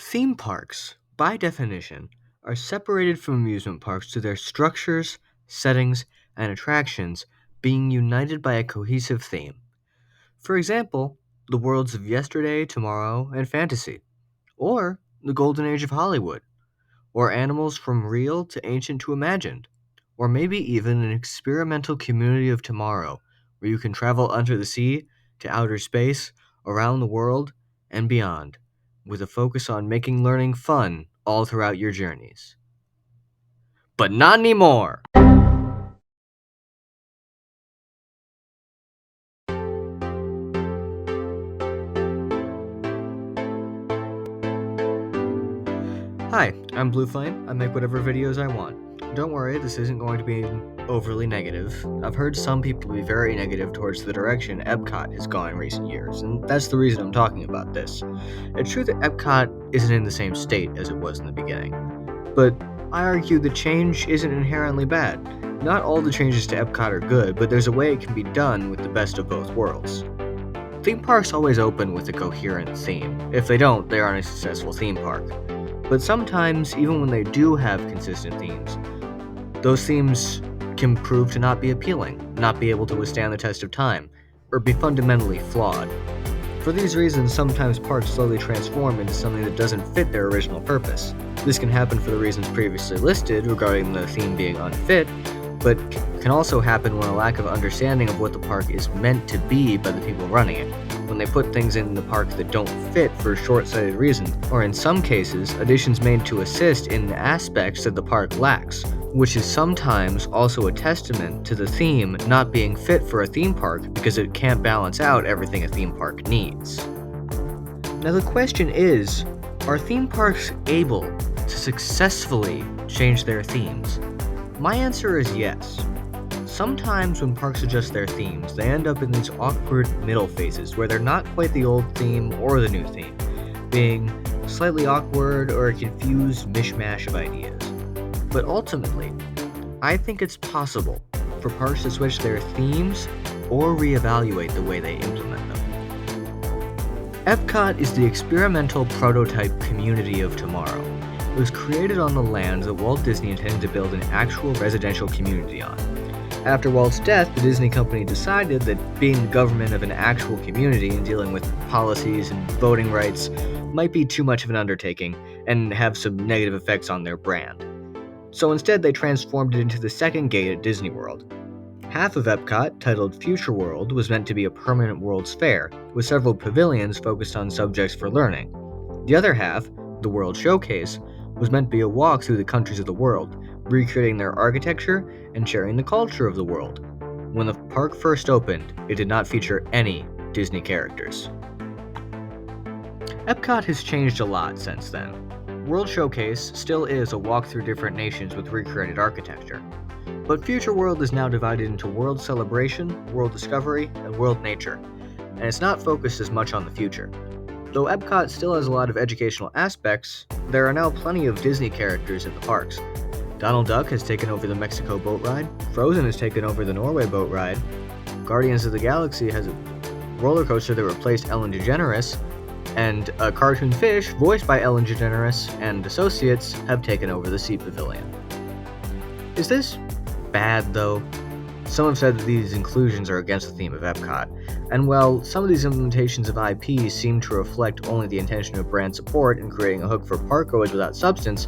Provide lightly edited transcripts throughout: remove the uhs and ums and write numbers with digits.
Theme parks, by definition, are separated from amusement parks through their structures, settings, and attractions being united by a cohesive theme. For example, the worlds of yesterday, tomorrow, and fantasy, or the golden age of Hollywood, or animals from real to ancient to imagined, or maybe even an experimental community of tomorrow where you can travel under the sea, to outer space, around the world, and beyond, with a focus on making learning fun all throughout your journeys. But not anymore! Hi, I'm Blue Flame. I make whatever videos I want. Don't worry, this isn't going to be overly negative. I've heard some people be very negative towards the direction Epcot has gone in recent years, and that's the reason I'm talking about this. It's true that Epcot isn't in the same state as it was in the beginning, but I argue the change isn't inherently bad. Not all the changes to Epcot are good, but there's a way it can be done with the best of both worlds. Theme parks always open with a coherent theme. If they don't, they aren't a successful theme park. But sometimes, even when they do have consistent themes, those themes can prove to not be appealing, not be able to withstand the test of time, or be fundamentally flawed. For these reasons, sometimes parks slowly transform into something that doesn't fit their original purpose. This can happen for the reasons previously listed regarding the theme being unfit, but can also happen when a lack of understanding of what the park is meant to be by the people running it, when they put things in the park that don't fit for short-sighted reasons, or in some cases, additions made to assist in aspects that the park lacks, which is sometimes also a testament to the theme not being fit for a theme park because it can't balance out everything a theme park needs. Now the question is, are theme parks able to successfully change their themes? My answer is yes. Sometimes when parks adjust their themes, they end up in these awkward middle phases where they're not quite the old theme or the new theme, being slightly awkward or a confused mishmash of ideas. But ultimately, I think it's possible for parks to switch their themes or reevaluate the way they implement them. Epcot is the experimental prototype community of tomorrow. It was created on the land that Walt Disney intended to build an actual residential community on. After Walt's death, the Disney company decided that being the government of an actual community and dealing with policies and voting rights might be too much of an undertaking and have some negative effects on their brand. So instead, they transformed it into the second gate at Disney World. Half of Epcot, titled Future World, was meant to be a permanent World's Fair, with several pavilions focused on subjects for learning. The other half, the World Showcase, was meant to be a walk through the countries of the world, recreating their architecture and sharing the culture of the world. When the park first opened, it did not feature any Disney characters. Epcot has changed a lot since then. World Showcase still is a walk through different nations with recreated architecture, but Future World is now divided into World Celebration, World Discovery, and World Nature, and it's not focused as much on the future. Though Epcot still has a lot of educational aspects, there are now plenty of Disney characters in the parks. Donald Duck has taken over the Mexico boat ride, Frozen has taken over the Norway boat ride, Guardians of the Galaxy has a roller coaster that replaced Ellen DeGeneres, and a cartoon fish voiced by Ellen DeGeneres and associates have taken over the Sea Pavilion. Is this bad, though? Some have said that these inclusions are against the theme of Epcot, and while some of these implementations of IP seem to reflect only the intention of brand support and creating a hook for parkgoers without substance,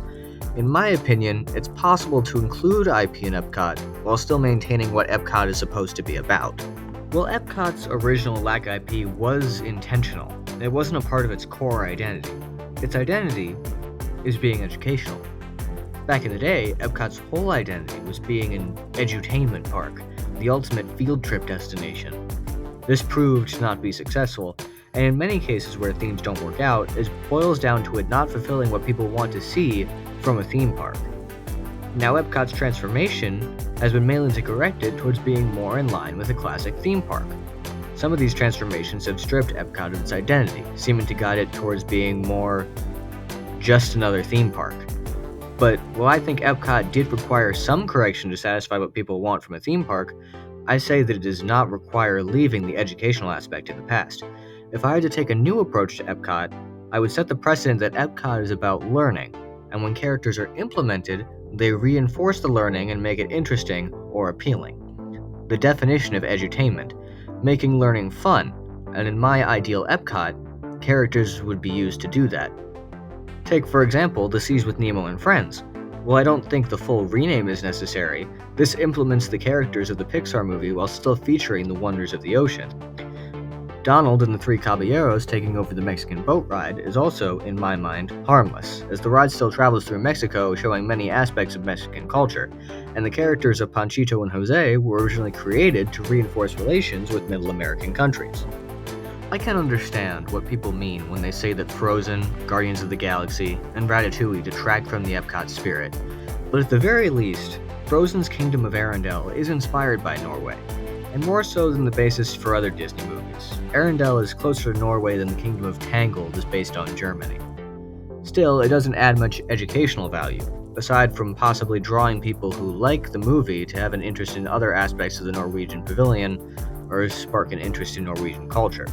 in my opinion, it's possible to include IP in Epcot while still maintaining what Epcot is supposed to be about. Well, Epcot's original lack of IP was intentional. It wasn't a part of its core identity. Its identity is being educational. Back in the day, Epcot's whole identity was being an edutainment park, the ultimate field trip destination. This proved to not be successful, and in many cases where themes don't work out, it boils down to it not fulfilling what people want to see from a theme park. Now Epcot's transformation has been mainly to correct it towards being more in line with a classic theme park. Some of these transformations have stripped Epcot of its identity, seeming to guide it towards being more just another theme park. But while I think Epcot did require some correction to satisfy what people want from a theme park, I say that it does not require leaving the educational aspect in the past. If I had to take a new approach to Epcot, I would set the precedent that Epcot is about learning, and when characters are implemented, they reinforce the learning and make it interesting or appealing. The definition of edutainment, making learning fun, and in my ideal Epcot, characters would be used to do that. Take, for example, The Seas with Nemo and Friends. While I don't think the full rename is necessary, this implements the characters of the Pixar movie while still featuring the wonders of the ocean. Donald and the Three Caballeros taking over the Mexican boat ride is also, in my mind, harmless, as the ride still travels through Mexico, showing many aspects of Mexican culture, and the characters of Panchito and Jose were originally created to reinforce relations with Middle American countries. I can understand what people mean when they say that Frozen, Guardians of the Galaxy, and Ratatouille detract from the Epcot spirit, but at the very least, Frozen's Kingdom of Arendelle is inspired by Norway, and more so than the basis for other Disney movies. Arendelle is closer to Norway than the Kingdom of Tangled is based on Germany. Still, it doesn't add much educational value, aside from possibly drawing people who like the movie to have an interest in other aspects of the Norwegian pavilion, or spark an interest in Norwegian culture.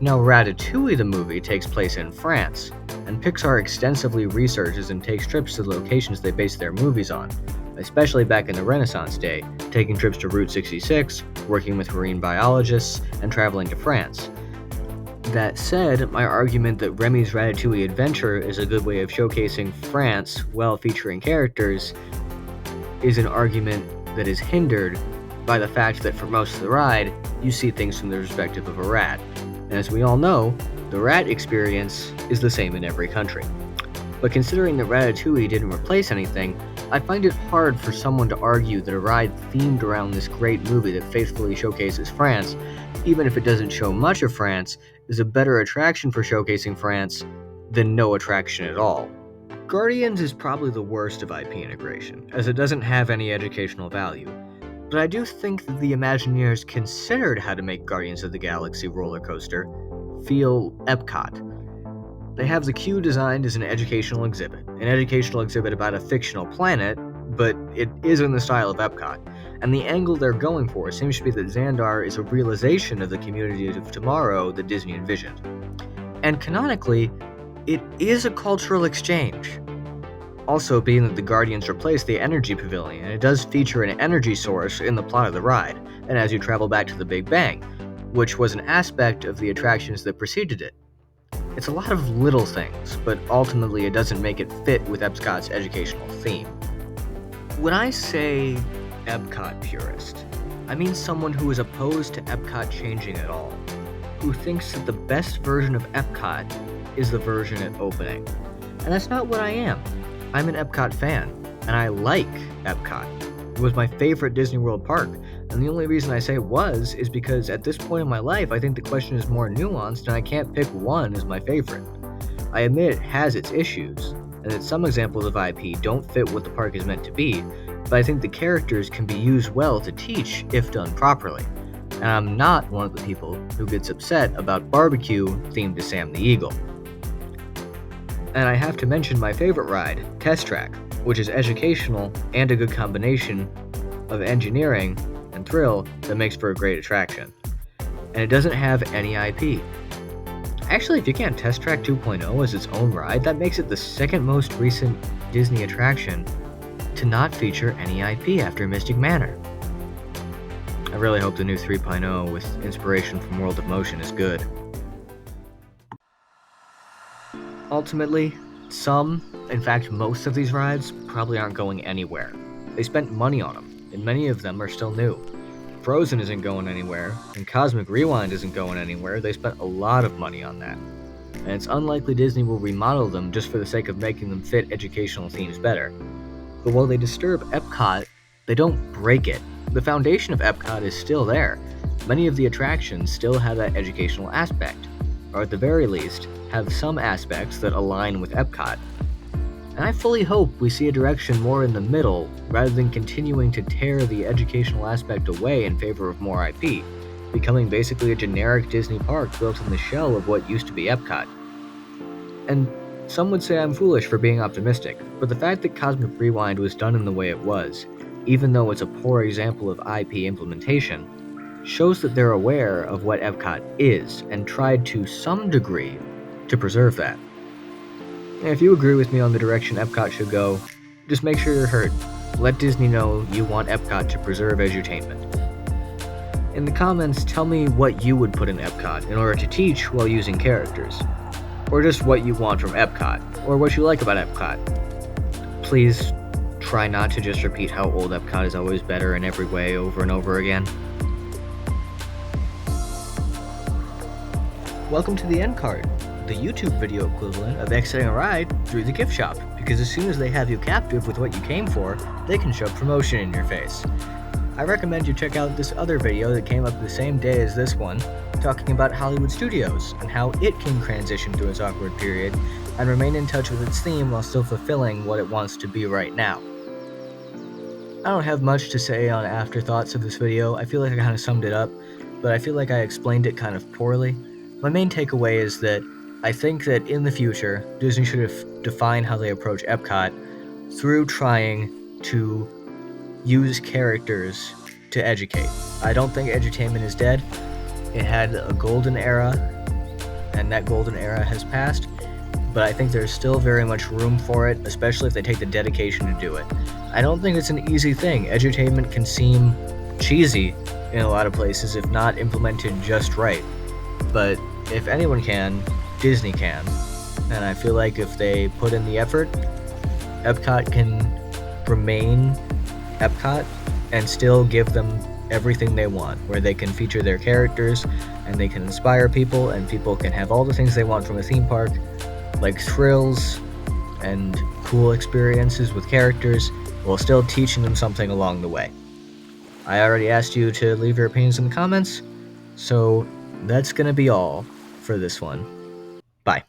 Now, Ratatouille the movie takes place in France, and Pixar extensively researches and takes trips to the locations they base their movies on, especially back in the Renaissance day, taking trips to Route 66, working with marine biologists, and traveling to France. That said, my argument that Remy's Ratatouille adventure is a good way of showcasing France while featuring characters is an argument that is hindered by the fact that for most of the ride, you see things from the perspective of a rat. And as we all know, the rat experience is the same in every country. But considering that Ratatouille didn't replace anything, I find it hard for someone to argue that a ride themed around this great movie that faithfully showcases France, even if it doesn't show much of France, is a better attraction for showcasing France than no attraction at all. Guardians is probably the worst of IP integration, as it doesn't have any educational value. But I do think that the Imagineers considered how to make Guardians of the Galaxy roller coaster feel Epcot. They have the queue designed as an educational exhibit about a fictional planet, but it is in the style of Epcot, and the angle they're going for seems to be that Xandar is a realization of the communities of tomorrow that Disney envisioned. And canonically, it is a cultural exchange. Also, being that the Guardians replaced the Energy Pavilion, it does feature an energy source in the plot of the ride, and as you travel back to the Big Bang, which was an aspect of the attractions that preceded it. It's a lot of little things, but ultimately it doesn't make it fit with Epcot's educational theme. When I say Epcot purist, I mean someone who is opposed to Epcot changing at all, who thinks that the best version of Epcot is the version at opening. And that's not what I am. I'm an Epcot fan, and I like Epcot. It was my favorite Disney World park, and the only reason I say was is because at this point in my life, I think the question is more nuanced, and I can't pick one as my favorite. I admit it has its issues, and that some examples of IP don't fit what the park is meant to be, but I think the characters can be used well to teach if done properly. And I'm not one of the people who gets upset about barbecue themed to Sam the Eagle. And I have to mention my favorite ride, Test Track, which is educational and a good combination of engineering and thrill that makes for a great attraction. And it doesn't have any IP. Actually, if you count Test Track 2.0 as its own ride, that makes it the second most recent Disney attraction to not feature any IP after Mystic Manor. I really hope the new 3.0 with inspiration from World of Motion is good. Ultimately, in fact most of these rides, probably aren't going anywhere. They spent money on them, and many of them are still new. Frozen isn't going anywhere, and Cosmic Rewind isn't going anywhere. They spent a lot of money on that. And it's unlikely Disney will remodel them just for the sake of making them fit educational themes better. But while they disturb Epcot, they don't break it. The foundation of Epcot is still there. Many of the attractions still have that educational aspect, or at the very least, have some aspects that align with Epcot. And I fully hope we see a direction more in the middle, rather than continuing to tear the educational aspect away in favor of more IP, becoming basically a generic Disney park built in the shell of what used to be Epcot. And some would say I'm foolish for being optimistic, but the fact that Cosmic Rewind was done in the way it was, even though it's a poor example of IP implementation, shows that they're aware of what Epcot is, and tried to some degree to preserve that. And if you agree with me on the direction Epcot should go, just make sure you're heard. Let Disney know you want Epcot to preserve edutainment. In the comments, tell me what you would put in Epcot in order to teach while using characters. Or just what you want from Epcot, or what you like about Epcot. Please try not to just repeat how old Epcot is always better in every way over and over again. Welcome to the end card, the YouTube video equivalent of exiting a ride through the gift shop, because as soon as they have you captive with what you came for, they can shove promotion in your face. I recommend you check out this other video that came up the same day as this one, talking about Hollywood Studios and how it can transition through its awkward period and remain in touch with its theme while still fulfilling what it wants to be right now. I don't have much to say on afterthoughts of this video. I feel like I kind of summed it up, but I feel like I explained it kind of poorly. My main takeaway is that I think that in the future, Disney should have defined how they approach Epcot through trying to use characters to educate. I don't think edutainment is dead. It had a golden era, and that golden era has passed, but I think there's still very much room for it, especially if they take the dedication to do it. I don't think it's an easy thing. Edutainment can seem cheesy in a lot of places if not implemented just right, but if anyone can, Disney can, and I feel like if they put in the effort, Epcot can remain Epcot and still give them everything they want, where they can feature their characters and they can inspire people and people can have all the things they want from a theme park, like thrills and cool experiences with characters, while still teaching them something along the way. I already asked you to leave your opinions in the comments, so that's gonna be all for this one. Bye.